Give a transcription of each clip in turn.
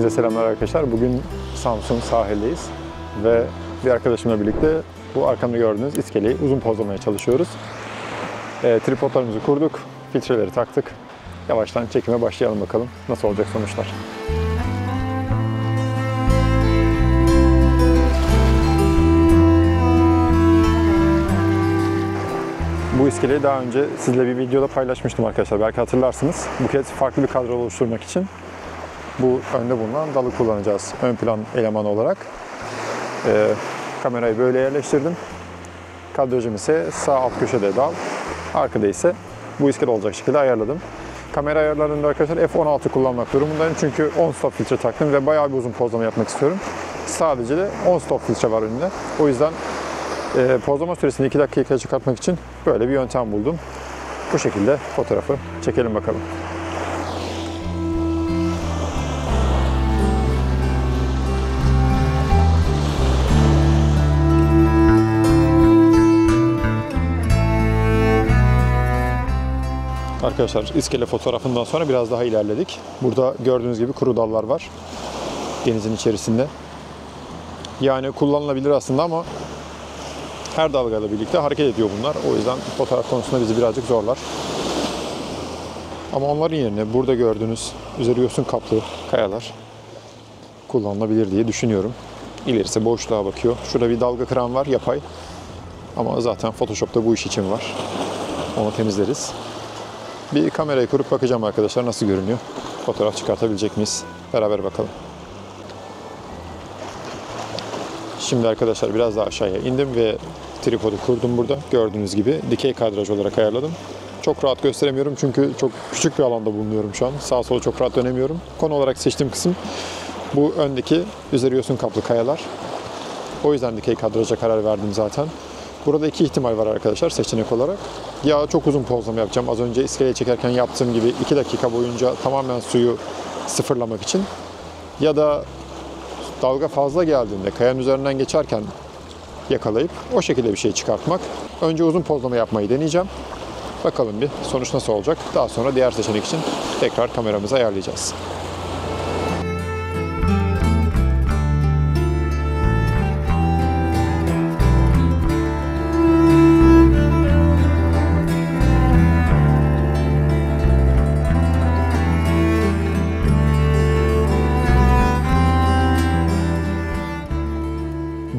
Hepinize selamlar arkadaşlar. Bugün Samsun sahildeyiz ve bir arkadaşımla birlikte bu arkamda gördüğünüz iskeleyi uzun pozlamaya çalışıyoruz. Tripodlarımızı kurduk, filtreleri taktık. Yavaştan çekime başlayalım bakalım nasıl olacak sonuçlar. Bu iskeleyi daha önce sizle bir videoda paylaşmıştım arkadaşlar. Belki hatırlarsınız. Bu kez farklı bir kadro oluşturmak için bu önde bulunan dalı kullanacağız ön plan elemanı olarak. Kamerayı böyle yerleştirdim. Kadrajım ise sağ alt köşede dal. Arkada ise bu iskele olacak şekilde ayarladım. Kamera ayarlarında arkadaşlar f16 kullanmak durumundayım. Çünkü 10 stop filtre taktım ve bayağı bir uzun pozlama yapmak istiyorum. Sadece de 10 stop filtre var önünde. O yüzden pozlama süresini 2 dakikaya çıkartmak için böyle bir yöntem buldum. Bu şekilde fotoğrafı çekelim bakalım. Arkadaşlar iskele fotoğrafından sonra biraz daha ilerledik. Burada gördüğünüz gibi kuru dallar var denizin içerisinde. Yani kullanılabilir aslında ama her dalgayla birlikte hareket ediyor bunlar. O yüzden fotoğraf konusunda bizi birazcık zorlar. Ama onların yerine burada gördüğünüz üzeri yosun kaplı kayalar kullanılabilir diye düşünüyorum. İlerisi boşluğa bakıyor. Şurada bir dalga kıran var, yapay. Ama zaten Photoshop'ta bu iş için var. Onu temizleriz. Bir kamerayı kurup bakacağım arkadaşlar nasıl görünüyor. Fotoğraf çıkartabilecek miyiz? Beraber bakalım. Şimdi arkadaşlar biraz daha aşağıya indim ve tripodu kurdum burada. Gördüğünüz gibi dikey kadraj olarak ayarladım. Çok rahat gösteremiyorum çünkü çok küçük bir alanda bulunuyorum şu an. Sağa sola çok rahat dönemiyorum. Konu olarak seçtiğim kısım bu öndeki üzeri yosun kaplı kayalar. O yüzden dikey kadraja karar verdim zaten. Burada iki ihtimal var arkadaşlar seçenek olarak. Ya çok uzun pozlama yapacağım. Az önce iskeleye çekerken yaptığım gibi 2 dakika boyunca tamamen suyu sıfırlamak için. Ya da dalga fazla geldiğinde kayanın üzerinden geçerken yakalayıp o şekilde bir şey çıkartmak. Önce uzun pozlama yapmayı deneyeceğim. Bakalım bir sonuç nasıl olacak. Daha sonra diğer seçenek için tekrar kameramızı ayarlayacağız.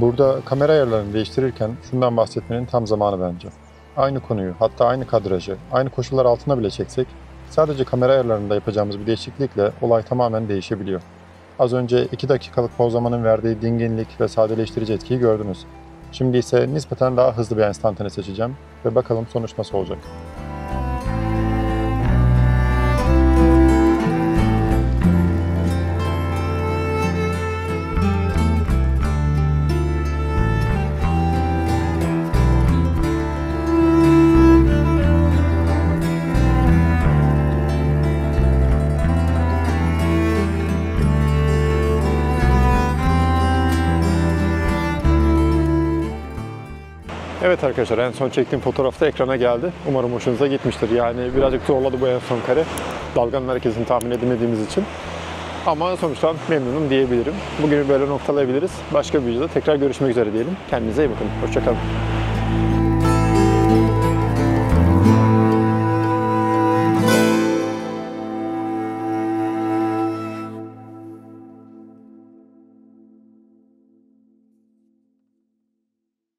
Burada kamera ayarlarını değiştirirken şundan bahsetmenin tam zamanı bence. Aynı konuyu, hatta aynı kadrajı, aynı koşullar altında bile çeksek, sadece kamera ayarlarında yapacağımız bir değişiklikle olay tamamen değişebiliyor. Az önce 2 dakikalık pozlamanın verdiği dinginlik ve sadeleştirici etkiyi gördünüz. Şimdi ise nispeten daha hızlı bir enstantane seçeceğim ve bakalım sonuç nasıl olacak. Evet arkadaşlar, en son çektiğim fotoğrafta ekrana geldi. Umarım hoşunuza gitmiştir. Yani birazcık zorladı bu en son kare. Dalganın hareketini tahmin edemediğimiz için. Ama sonuçtan memnunum diyebilirim. Bugünü böyle noktalayabiliriz. Başka bir videoda tekrar görüşmek üzere diyelim. Kendinize iyi bakın. Hoşça kalın.